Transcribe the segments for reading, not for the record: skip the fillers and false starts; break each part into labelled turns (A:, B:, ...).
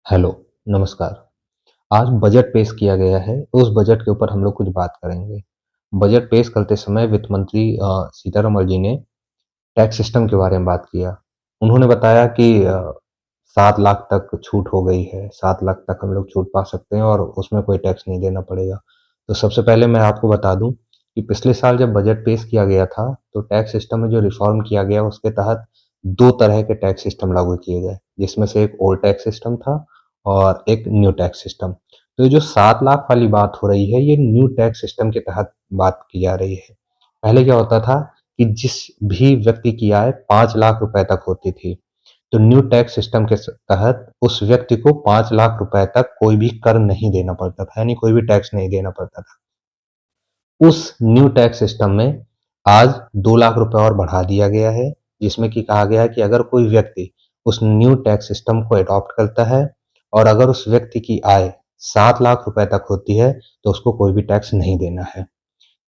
A: Hello, नमस्कार। आज budget पेश किया गया है, तो उस बजट के ऊपर हम लोग कुछ बात करेंगे। बजट पेश करते समय वित्त मंत्री सीतारमण जी ने टैक्स सिस्टम के बारे में बात किया। उन्होंने बताया कि 7 लाख तक छूट हो गई है, 7 लाख तक हम लोग छूट पा सकते हैं और उसमें कोई टैक्स नहीं देना पड़ेगा। तो सबसे पहले मैं आपको बता दूँ कि पिछले साल जब बजट पेश किया गया था, तो टैक्स सिस्टम में जो रिफ़ॉर्म किया गया, उसके तहत 2 तरह के टैक्स सिस्टम लागू किए गए, जिसमें से एक ओल्ड टैक्स सिस्टम था और एक न्यू टैक्स सिस्टम। तो ये जो 7 लाख वाली बात हो रही है, ये न्यू टैक्स सिस्टम के तहत बात की जा रही है। पहले क्या होता था कि जिस भी व्यक्ति की आय 5 लाख रुपए तक होती थी, तो न्यू टैक्स सिस्टम के तहत उस व्यक्ति को 5 लाख रुपए तक कोई भी कर नहीं देना पड़ता था, यानी कोई भी टैक्स नहीं देना पड़ता था। उस न्यू टैक्स सिस्टम में आज 2 लाख रुपए और बढ़ा दिया गया है, जिसमें कि कहा गया है कि अगर कोई व्यक्ति उस न्यू टैक्स सिस्टम को अडॉप्ट करता है और अगर उस व्यक्ति की आय 7 लाख रुपए तक होती है, तो उसको कोई भी टैक्स नहीं देना है।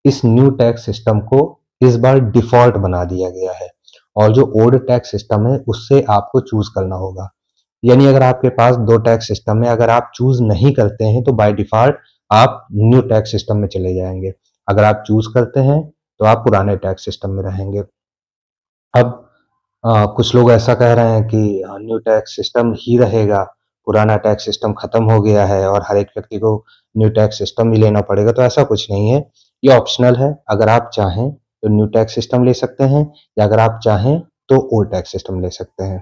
A: इस न्यू टैक्स सिस्टम को इस बार डिफ़ॉल्ट बना दिया गया है और जो ओल्ड टैक्स सिस्टम है, उससे आपको चूज़ करना होगा। यानी अगर आपके पास 2 टैक्स सिस्टम है, अगर आप चूज़ नहीं करते हैं, तो बाय डिफ़ॉल्ट आप न्यू टैक्स सिस्टम में चले जाएँगे। अगर आप चूज़ करते हैं, तो आप पुराने टैक्स सिस्टम में रहेंगे। अब कुछ लोग ऐसा कह रहे हैं कि न्यू टैक्स सिस्टम ही रहेगा, पुराना टैक्स सिस्टम खत्म हो गया है और हर एक व्यक्ति को न्यू टैक्स सिस्टम ही लेना पड़ेगा, तो ऐसा कुछ नहीं है। ये ऑप्शनल है, अगर आप चाहें तो न्यू टैक्स सिस्टम ले सकते हैं या अगर आप चाहें तो ओल्ड टैक्स सिस्टम ले सकते हैं।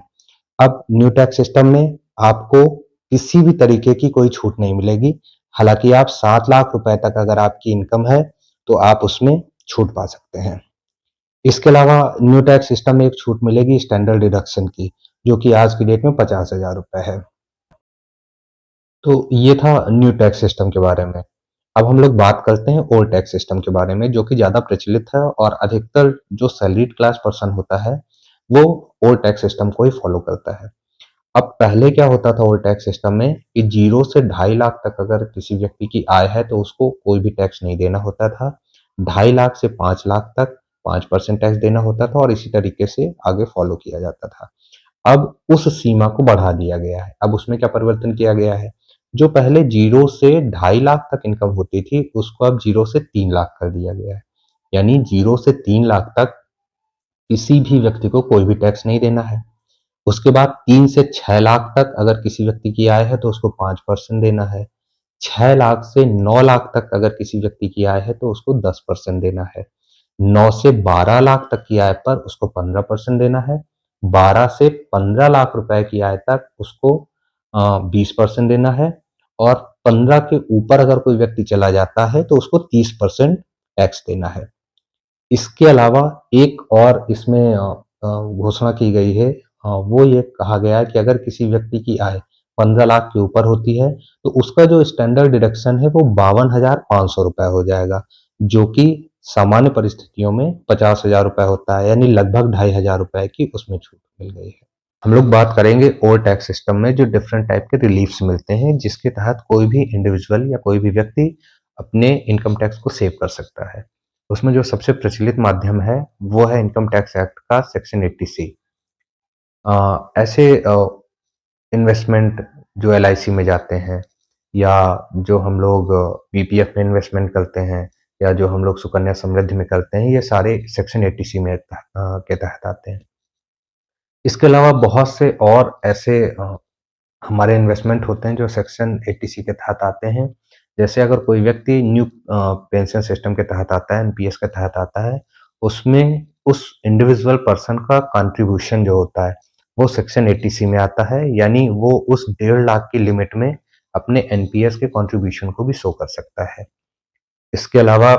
A: अब न्यू टैक्स सिस्टम में आपको किसी भी तरीके की कोई छूट नहीं मिलेगी। हालाँकि आप 7 लाख रुपए तक अगर आपकी इनकम है, तो आप उसमें छूट पा सकते हैं। इसके अलावा न्यू टैक्स सिस्टम में एक छूट मिलेगी स्टैंडर्ड डिडक्शन की, जो कि आज की डेट में 50,000 रुपए है। तो ये था न्यू टैक्स सिस्टम के बारे में। अब हम लोग बात करते हैं ओल्ड टैक्स सिस्टम के बारे में, जो कि ज़्यादा प्रचलित है और अधिकतर जो सैलरीड क्लास पर्सन होता है, वो ओल्ड टैक्स सिस्टम को ही फॉलो करता है। अब पहले क्या होता था ओल्ड टैक्स सिस्टम में कि 0 से 2.5 लाख तक अगर किसी व्यक्ति की आय है, तो उसको कोई भी टैक्स नहीं देना होता था। 2.5 लाख से 5 लाख तक 5% टैक्स देना होता था और इसी तरीके से आगे फॉलो किया जाता था। अब उस सीमा को बढ़ा दिया गया है। अब उसमें क्या परिवर्तन किया गया है, जो पहले 0 से 2.5 लाख तक इनकम होती थी, उसको अब 0 से 3 लाख कर दिया गया है। यानी 0 से 3 लाख तक किसी भी व्यक्ति को कोई भी टैक्स नहीं देना है। उसके बाद 3 से 6 लाख तक अगर किसी व्यक्ति की आय है, तो उसको 5% देना है। 6 लाख से 9 लाख तक अगर किसी व्यक्ति की आय है, तो उसको 10% देना है। 9 से 12 लाख तक की आय पर उसको 15% देना है। 12 से 15 लाख रुपए की आय तक उसको 20% देना है और 15 के ऊपर अगर कोई व्यक्ति चला जाता है, तो उसको 30% टैक्स देना है। इसके अलावा एक और इसमें घोषणा की गई है, वो ये कहा गया है कि अगर किसी व्यक्ति की आय 15 लाख के ऊपर होती है, तो उसका जो स्टैंडर्ड डिडक्शन है वो 52,500 रुपए हो जाएगा, जो कि सामान्य परिस्थितियों में 50,000 रुपए होता है, यानी लगभग 2,500 रुपए की उसमें छूट मिल गई है। हम लोग बात करेंगे ओल्ड टैक्स सिस्टम में जो डिफरेंट टाइप के रिलीफ्स मिलते हैं, जिसके तहत कोई भी इंडिविजुअल या कोई भी व्यक्ति अपने इनकम टैक्स को सेव कर सकता है। उसमें जो सबसे प्रचलित माध्यम है, वो है इनकम टैक्स एक्ट का सेक्शन 80C। ऐसे इन्वेस्टमेंट जो एलआईसी में जाते हैं या जो हम लोग पीपीएफ में इन्वेस्टमेंट करते हैं या जो हम लोग सुकन्या समृद्धि में करते हैं, ये सारे सेक्शन 80C में के तहत आते हैं। इसके अलावा बहुत से और ऐसे हमारे इन्वेस्टमेंट होते हैं जो सेक्शन 80C के तहत आते हैं। जैसे अगर कोई व्यक्ति न्यू पेंशन सिस्टम के तहत आता है, एनपीएस के तहत आता है, उसमें उस इंडिविजुअल पर्सन का कंट्रीब्यूशन जो होता है, वो सेक्शन 80C में आता है, यानी वो उस 1.5 लाख की लिमिट में अपने एनपीएस के कंट्रीब्यूशन को भी शो कर सकता है। इसके अलावा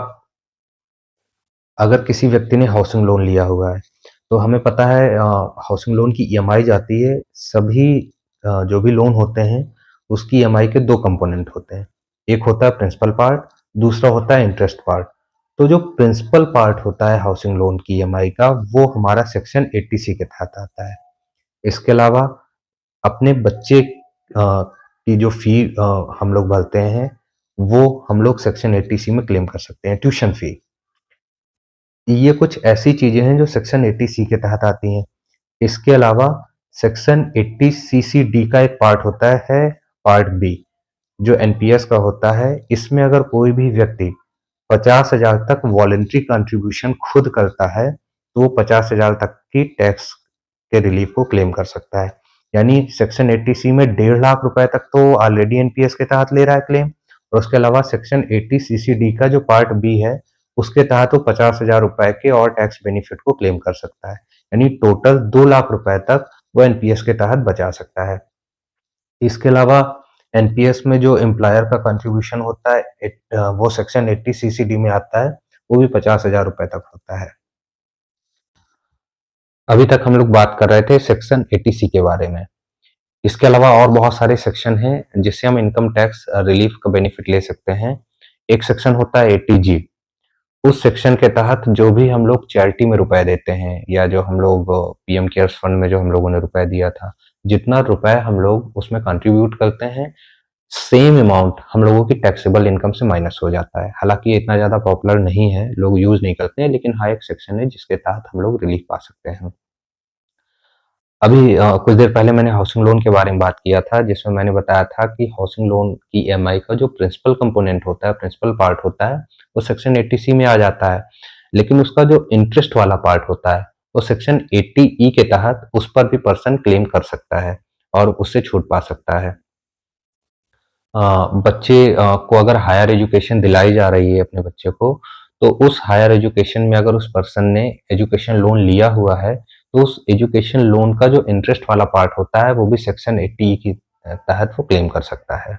A: अगर किसी व्यक्ति ने हाउसिंग लोन लिया हुआ है, तो हमें पता है हाउसिंग लोन की ईएमआई जाती है, सभी जो भी लोन होते हैं, उसकी ईएमआई के 2 कंपोनेंट होते हैं। एक होता है प्रिंसिपल पार्ट, दूसरा होता है इंटरेस्ट पार्ट। तो जो प्रिंसिपल पार्ट होता है हाउसिंग लोन की ईएमआई का, वो हमारा सेक्शन 80C के तहत आता है। इसके अलावा अपने बच्चे की जो फी हम लोग भरते हैं, वो हम लोग सेक्शन 80C में क्लेम कर सकते हैं, ट्यूशन फी। ये कुछ ऐसी चीजें हैं जो सेक्शन 80C के तहत आती हैं। इसके अलावा सेक्शन 80CCD का एक पार्ट होता है पार्ट बी जो एनपीएस का होता है, इसमें अगर कोई भी व्यक्ति 50,000 तक वॉलेंट्री कंट्रीब्यूशन खुद करता है तो वो 50,000 तक की टैक्स के रिलीफ को क्लेम कर सकता है। यानी सेक्शन 80 सी में 1.5 लाख रुपए तक तो ऑलरेडी एनपीएस के तहत ले रहा है क्लेम, और उसके अलावा सेक्शन 80 सीसीडी का जो पार्ट बी है उसके तहत वो 50,000 रुपए के और टैक्स बेनिफिट को क्लेम कर सकता है। यानी टोटल 2 लाख रुपए तक वो एनपीएस के तहत बचा सकता है। इसके अलावा एनपीएस में जो एम्प्लॉयर का कंट्रीब्यूशन होता है वो सेक्शन 80 सीसीडी में आता है, वो भी 50,000 रुपए तक होता है। अभी तक हम लोग बात कर रहे थे सेक्शन 80 सी के बारे में। इसके अलावा और बहुत सारे सेक्शन हैं जिससे हम इनकम टैक्स रिलीफ का बेनिफिट ले सकते हैं। एक सेक्शन होता है 80G। उस सेक्शन के तहत जो भी हम लोग चैरिटी में रुपए देते हैं या जो हम लोग पीएम केयर्स फंड में जो हम लोगों ने रुपए दिया था, जितना रुपए हम लोग उसमें कंट्रीब्यूट करते हैं, सेम अमाउंट हम लोगों की टैक्सेबल इनकम से माइनस हो जाता है। हालांकि ये इतना ज्यादा पॉपुलर नहीं है, लोग यूज नहीं करते हैं, लेकिन हाँ एक सेक्शन है जिसके तहत हम लोग रिलीफ पा सकते हैं। अभी कुछ देर पहले मैंने हाउसिंग लोन के बारे में बात किया था, जिसमें मैंने बताया था कि हाउसिंग लोन की ईएमआई का जो प्रिंसिपल कंपोनेंट होता है, प्रिंसिपल पार्ट होता है, वो सेक्शन 80C में आ जाता है। लेकिन उसका जो इंटरेस्ट वाला पार्ट होता है वो सेक्शन 80E के तहत उस पर भी पर्सन क्लेम कर सकता है और उससे छूट पा सकता है। बच्चे को अगर हायर एजुकेशन दिलाई जा रही है अपने बच्चे को, तो उस हायर एजुकेशन में अगर उस पर्सन ने एजुकेशन लोन लिया हुआ है तो उस एजुकेशन लोन का जो इंटरेस्ट वाला पार्ट होता है वो भी सेक्शन 80 की तहत वो क्लेम कर सकता है।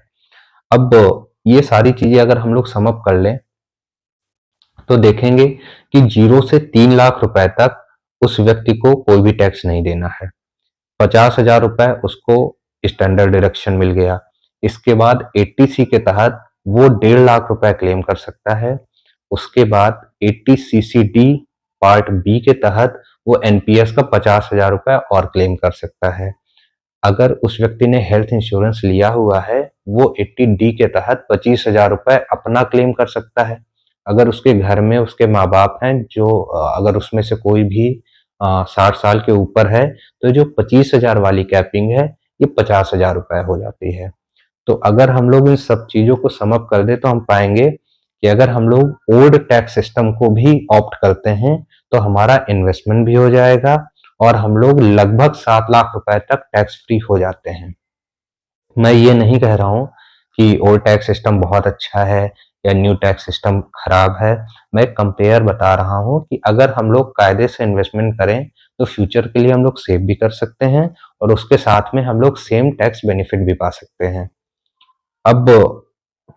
A: अब ये सारी चीजें अगर हम लोग सम अप कर लें तो देखेंगे कि 0 से 3 लाख रुपए तक उस व्यक्ति को कोई भी टैक्स नहीं देना है। 50,000 रुपए उसको स्टैंडर्ड डिडक्शन मिल गया। इसके बाद 80C के तहत वो 1.5 लाख रुपए क्लेम कर सकता है। उसके बाद 80CCD पार्ट बी के तहत वो एनपीएस का 50,000 रुपए और क्लेम कर सकता है। अगर उस व्यक्ति ने हेल्थ इंश्योरेंस लिया हुआ है, वो 80D के तहत 25,000 रुपए अपना क्लेम कर सकता है। अगर उसके घर में उसके माँ बाप हैं जो अगर उसमें से कोई भी 60 साल के ऊपर है, तो जो 25,000 वाली कैपिंग है ये 50,000 रुपए हो जाती है। तो अगर हम लोग इन सब चीजों को सम अप कर दे तो हम पाएंगे कि अगर हम लोग ओल्ड टैक्स सिस्टम को भी ऑप्ट करते हैं तो हमारा इन्वेस्टमेंट भी हो जाएगा और हम लोग लगभग 7 लाख रुपए तक टैक्स फ्री हो जाते हैं। मैं ये नहीं कह रहा हूँ कि ओल्ड टैक्स सिस्टम बहुत अच्छा है या न्यू टैक्स सिस्टम खराब है। मैं कंपेयर बता रहा हूँ कि अगर हम लोग कायदे से इन्वेस्टमेंट करें तो फ्यूचर के लिए हम लोग सेव भी कर सकते हैं और उसके साथ में हम लोग सेम टैक्स बेनिफिट भी पा सकते हैं। अब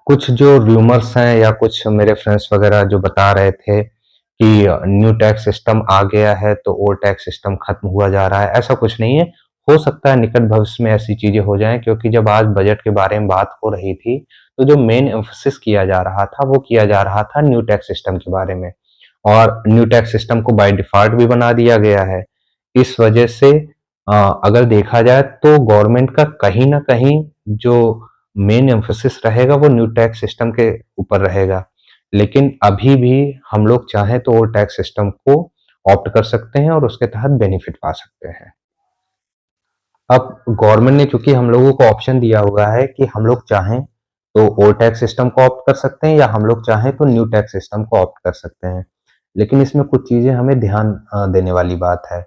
A: कुछ जो रूमर्स हैं या कुछ मेरे फ्रेंड्स वगैरह जो बता रहे थे कि न्यू टैक्स सिस्टम आ गया है तो ओल्ड टैक्स सिस्टम खत्म हुआ जा रहा है, ऐसा कुछ नहीं है। हो सकता है निकट भविष्य में ऐसी चीजें हो जाएं, क्योंकि जब आज बजट के बारे में बात हो रही थी तो जो मेन एम्फोसिस किया जा रहा था वो किया जा रहा था न्यू टैक्स सिस्टम के बारे में, और न्यू टैक्स सिस्टम को बाय डिफॉल्ट भी बना दिया गया है। इस वजह से अगर देखा जाए तो गवर्नमेंट का कहीं ना कहीं जो मेन एम्फोसिस रहेगा वो न्यू टैक्स सिस्टम के ऊपर रहेगा। लेकिन अभी भी हम लोग चाहें तो ओल्ड टैक्स सिस्टम को ऑप्ट कर सकते हैं और उसके तहत बेनिफिट पा सकते हैं। अब गवर्नमेंट ने चूंकि हम लोगों को ऑप्शन दिया हुआ है कि हम लोग चाहें तो ओल्ड टैक्स सिस्टम को ऑप्ट कर सकते हैं या हम लोग चाहें तो न्यू टैक्स सिस्टम को ऑप्ट कर सकते हैं, लेकिन इसमें कुछ चीजें हमें ध्यान देने वाली बात है।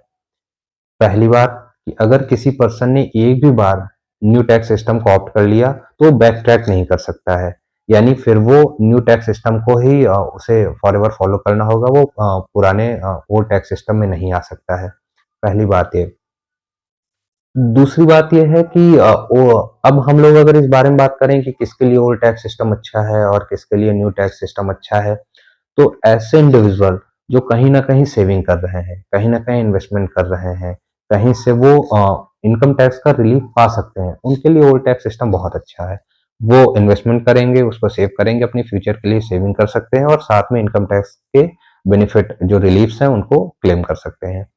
A: पहली बात कि अगर किसी पर्सन ने एक भी बार न्यू टैक्स सिस्टम को ऑप्ट कर लिया तो वो बैक ट्रैक नहीं कर सकता है, यानी फिर वो न्यू टैक्स सिस्टम को ही उसे फॉरएवर फॉलो करना होगा, वो पुराने ओल्ड टैक्स सिस्टम में नहीं आ सकता है। पहली बात ये। दूसरी बात यह है कि अब हम लोग अगर इस बारे में बात करें कि किसके लिए ओल्ड टैक्स सिस्टम अच्छा है और किसके लिए न्यू टैक्स सिस्टम अच्छा है, तो ऐसे इंडिविजुअल जो कहीं ना कहीं सेविंग कर रहे हैं, कहीं ना कहीं इन्वेस्टमेंट कर रहे हैं, कहीं से वो इनकम टैक्स का रिलीफ पा सकते हैं, उनके लिए ओल्ड टैक्स सिस्टम बहुत अच्छा है। वो इन्वेस्टमेंट करेंगे, उसको सेव करेंगे, अपनी फ्यूचर के लिए सेविंग कर सकते हैं और साथ में इनकम टैक्स के बेनिफिट जो रिलीफ्स हैं उनको क्लेम कर सकते हैं।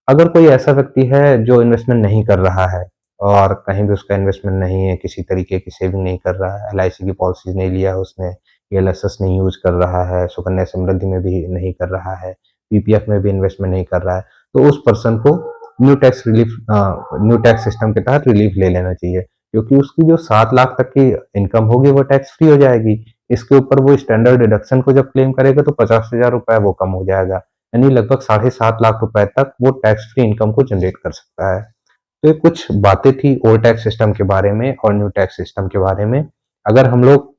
A: अगर कोई ऐसा व्यक्ति है जो इन्वेस्टमेंट नहीं कर रहा है और कहीं भी उसका इन्वेस्टमेंट नहीं है, किसी तरीके की सेविंग नहीं कर रहा है, एलआईसी की पॉलिसीज नहीं लिया है उसने, एलएसएस नहीं यूज कर रहा है, सुकन्या समृद्धि में भी नहीं कर रहा है, पीपीएफ में भी इन्वेस्टमेंट नहीं कर रहा है, तो उस पर्सन को न्यू टैक्स सिस्टम के तहत रिलीफ ले लेना चाहिए। क्योंकि उसकी जो 7 लाख तक की इनकम होगी वो टैक्स फ्री हो जाएगी। इसके ऊपर वो स्टैंडर्ड डिडक्शन को जब क्लेम करेगा तो 50,000 रुपए वो कम हो जाएगा, यानी लगभग 7.5 लाख रुपए तक वो टैक्स फ्री इनकम को जनरेट कर सकता है। तो ये कुछ बातें थी ओल्ड टैक्स सिस्टम के बारे में और न्यू टैक्स सिस्टम के बारे में। अगर हम लोग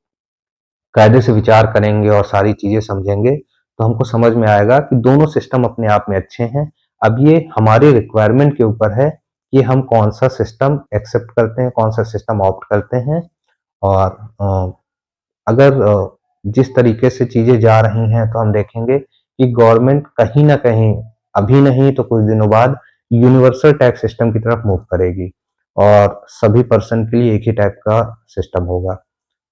A: कायदे से विचार करेंगे और सारी चीजें समझेंगे तो हमको समझ में आएगा कि दोनों सिस्टम अपने आप में अच्छे हैं। अब ये हमारे रिक्वायरमेंट के ऊपर है कि हम कौन सा सिस्टम एक्सेप्ट करते हैं, कौन सा सिस्टम ऑप्ट करते हैं। और अगर जिस तरीके से चीजें जा रही हैं तो हम देखेंगे कि गवर्नमेंट कहीं ना कहीं अभी नहीं तो कुछ दिनों बाद यूनिवर्सल टैक्स सिस्टम की तरफ मूव करेगी और सभी पर्सन के लिए एक ही टाइप का सिस्टम होगा।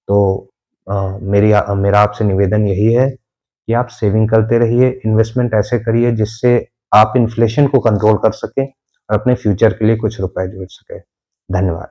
A: तो मेरा आपसे निवेदन यही है कि आप सेविंग करते रहिए, इन्वेस्टमेंट ऐसे करिए जिससे आप इन्फ्लेशन को कंट्रोल कर सकें और अपने फ्यूचर के लिए कुछ रुपए जोड़ सकें। धन्यवाद।